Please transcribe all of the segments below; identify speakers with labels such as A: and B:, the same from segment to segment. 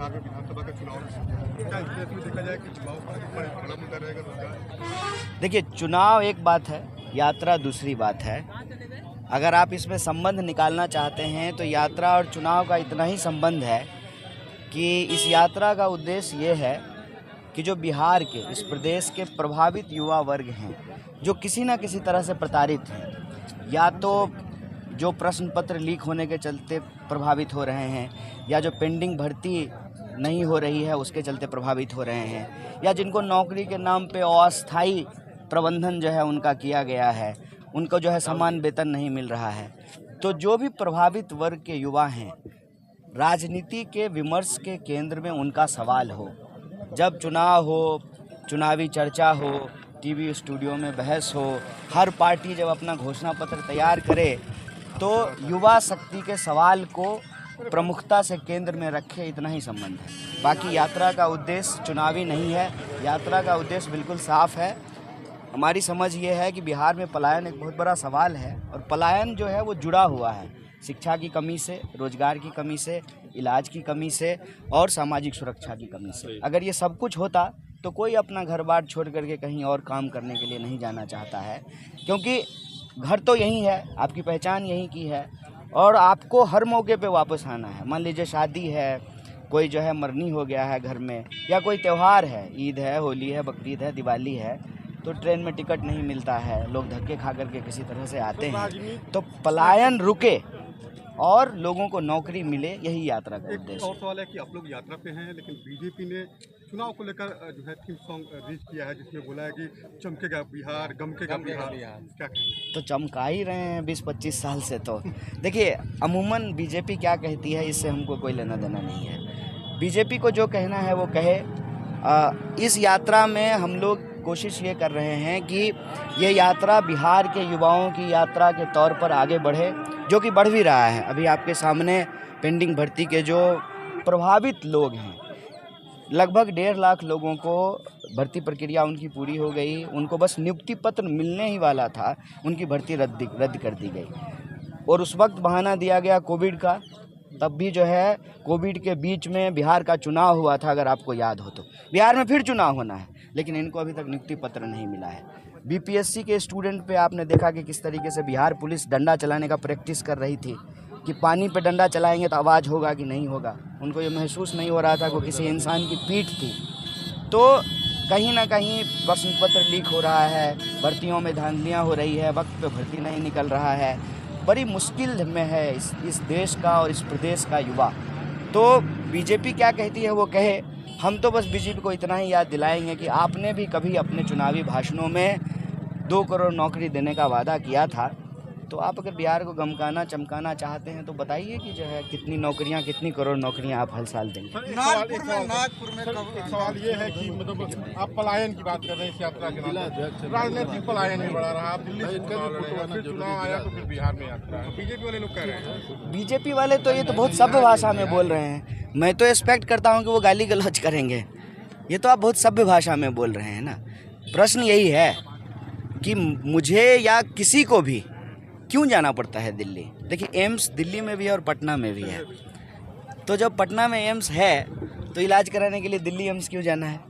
A: बिहार में विधानसभा का चुनाव क्या इसमें देखा जाए कि चुनाव का बड़ा मुद्दा रहेगा रोजगार?
B: देखिए, चुनाव एक बात है, यात्रा दूसरी बात है। अगर आप इसमें संबंध निकालना चाहते हैं तो यात्रा और चुनाव का इतना ही संबंध है कि इस यात्रा का उद्देश्य ये है कि जो बिहार के, इस प्रदेश के प्रभावित युवा वर्ग हैं, जो किसी न किसी तरह से प्रताड़ित हैं, या तो जो प्रश्न पत्र लीक होने के चलते प्रभावित हो रहे हैं, या जो पेंडिंग भर्ती नहीं हो रही है उसके चलते प्रभावित हो रहे हैं, या जिनको नौकरी के नाम पे अस्थायी प्रबंधन जो है उनका किया गया है, उनको जो है समान वेतन नहीं मिल रहा है। तो जो भी प्रभावित वर्ग के युवा हैं, राजनीति के विमर्श के केंद्र में उनका सवाल हो। जब चुनाव हो, चुनावी चर्चा हो, टीवी स्टूडियो में बहस हो, हर पार्टी जब अपना घोषणा पत्र तैयार करे तो युवा शक्ति के सवाल को प्रमुखता से केंद्र में रखे, इतना ही संबंध है। बाकी यात्रा का उद्देश्य चुनावी नहीं है, यात्रा का उद्देश्य बिल्कुल साफ है। हमारी समझ ये है कि बिहार में पलायन एक बहुत बड़ा सवाल है, और पलायन जो है वो जुड़ा हुआ है शिक्षा की कमी से, रोजगार की कमी से, इलाज की कमी से और सामाजिक सुरक्षा की कमी से। अगर ये सब कुछ होता तो कोई अपना घर बार छोड़ करके कहीं और काम करने के लिए नहीं जाना चाहता है, क्योंकि घर तो यहीं है, आपकी पहचान यहीं की है और आपको हर मौके पे वापस आना है। मान लीजिए शादी है, कोई जो है मरनी हो गया है घर में, या कोई त्यौहार है, ईद है, होली है, बकरीद है, दिवाली है, तो ट्रेन में टिकट नहीं मिलता है, लोग धक्के खा करके किसी तरह से आते हैं। तो पलायन रुके और लोगों को नौकरी मिले, यही यात्रा का उद्देश्य।
A: और सवाल है कि आप लोग यात्रा पे हैं, लेकिन बीजेपी ने चुनाव को लेकर जो है थीम सॉन्ग रिलीज किया है, जिसमें बोला है कि चमकेगा बिहार, गमकेगा बिहार। क्या कहेंगे?
B: तो चमका ही रहे हैं 20-25 साल से। तो देखिए, अमूमन बीजेपी क्या कहती है इससे हमको कोई लेना देना नहीं है। बीजेपी को जो कहना है वो कहे। इस यात्रा में हम लोग कोशिश ये कर रहे हैं कि ये यात्रा बिहार के युवाओं की यात्रा के तौर पर आगे बढ़े, जो कि बढ़ भी रहा है। अभी आपके सामने पेंडिंग भर्ती के जो प्रभावित लोग हैं, लगभग 1.5 लाख लोगों को भर्ती प्रक्रिया उनकी पूरी हो गई, उनको बस नियुक्ति पत्र मिलने ही वाला था, उनकी भर्ती रद्द कर दी गई। और उस वक्त बहाना दिया गया कोविड का, तब भी जो है कोविड के बीच में बिहार का चुनाव हुआ था, अगर आपको याद हो तो। बिहार में फिर चुनाव होना है, लेकिन इनको अभी तक नियुक्ति पत्र नहीं मिला है। बीपीएससी के स्टूडेंट पे आपने देखा कि किस तरीके से बिहार पुलिस डंडा चलाने का प्रैक्टिस कर रही थी, कि पानी पे डंडा चलाएंगे तो आवाज़ होगा कि नहीं होगा। उनको ये महसूस नहीं हो रहा था कि किसी इंसान की पीठ थी। तो कहीं ना कहीं प्रश्न पत्र लीक हो रहा है, भर्तियों में धांधलियाँ हो रही है, वक्त पे भर्ती नहीं निकल रहा है। बड़ी मुश्किल में है इस देश का और इस प्रदेश का युवा। तो बीजेपी क्या कहती है वो कहे। हम तो बस बीजेपी को इतना ही याद दिलाएंगे कि आपने भी कभी अपने चुनावी भाषणों में 2 करोड़ नौकरी देने का वादा किया था। तो आप अगर बिहार को गमकाना चमकाना चाहते हैं तो बताइए कि जो है कितनी नौकरियां, कितनी करोड़ नौकरियां आप हर साल देंगे।
A: एक सवाल ये है कि मतलब आप पलायन की बात कर रहे हैं इस यात्रा के नाम पर। राजनीतिक पलायन भी बढ़ा रहा, आप दिल्ली से फिर चुनाव आया तो फिर बिहार में यात्रा है। बीजेपी वाले लोग कह रहे हैं,
B: बीजेपी वाले तो ये तो बहुत सभ्य भाषा में बोल रहे हैं। मैं तो एक्सपेक्ट करता हूँ कि वो गाली गलौज करेंगे। ये तो आप बहुत सभ्य भाषा में बोल रहे हैं ना। प्रश्न यही है कि मुझे या किसी को भी क्यों जाना पड़ता है दिल्ली। देखिए, एम्स दिल्ली में भी है और पटना में भी है। तो जब पटना में एम्स है तो इलाज कराने के लिए दिल्ली एम्स क्यों जाना है।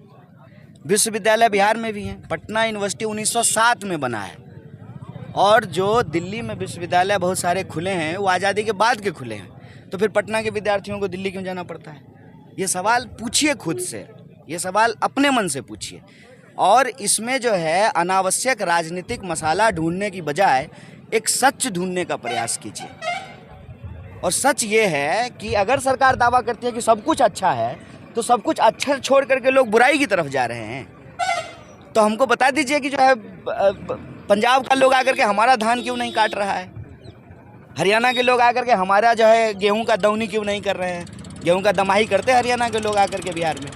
B: विश्वविद्यालय बिहार में भी हैं। पटना यूनिवर्सिटी 1907 में बना है, और जो दिल्ली में विश्वविद्यालय बहुत सारे खुले हैं वो आज़ादी के बाद के खुले हैं। तो फिर पटना के विद्यार्थियों को दिल्ली क्यों जाना पड़ता है। ये सवाल पूछिए खुद से, ये सवाल अपने मन से पूछिए। और इसमें जो है अनावश्यक राजनीतिक मसाला ढूंढने की बजाय एक सच ढूंढने का प्रयास कीजिए। और सच ये है कि अगर सरकार दावा करती है कि सब कुछ अच्छा है, तो सब कुछ अच्छा छोड़ करके लोग बुराई की तरफ जा रहे हैं। तो हमको बता दीजिए कि जो है पंजाब का लोग आकर के हमारा धान क्यों नहीं काट रहा है, हरियाणा के लोग आकर के हमारा जो है गेहूं का दौनी क्यों नहीं कर रहे हैं। गेहूं का दमाही करते हैं हरियाणा के लोग आकर के बिहार में।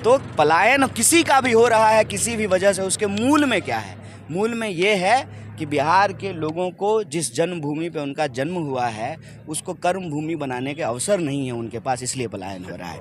B: तो पलायन किसी का भी हो रहा है किसी भी वजह से, उसके मूल में क्या है। मूल में ये है कि बिहार के लोगों को जिस जन्मभूमि पे उनका जन्म हुआ है उसको कर्म भूमि बनाने के अवसर नहीं है उनके पास, इसलिए पलायन हो रहा है।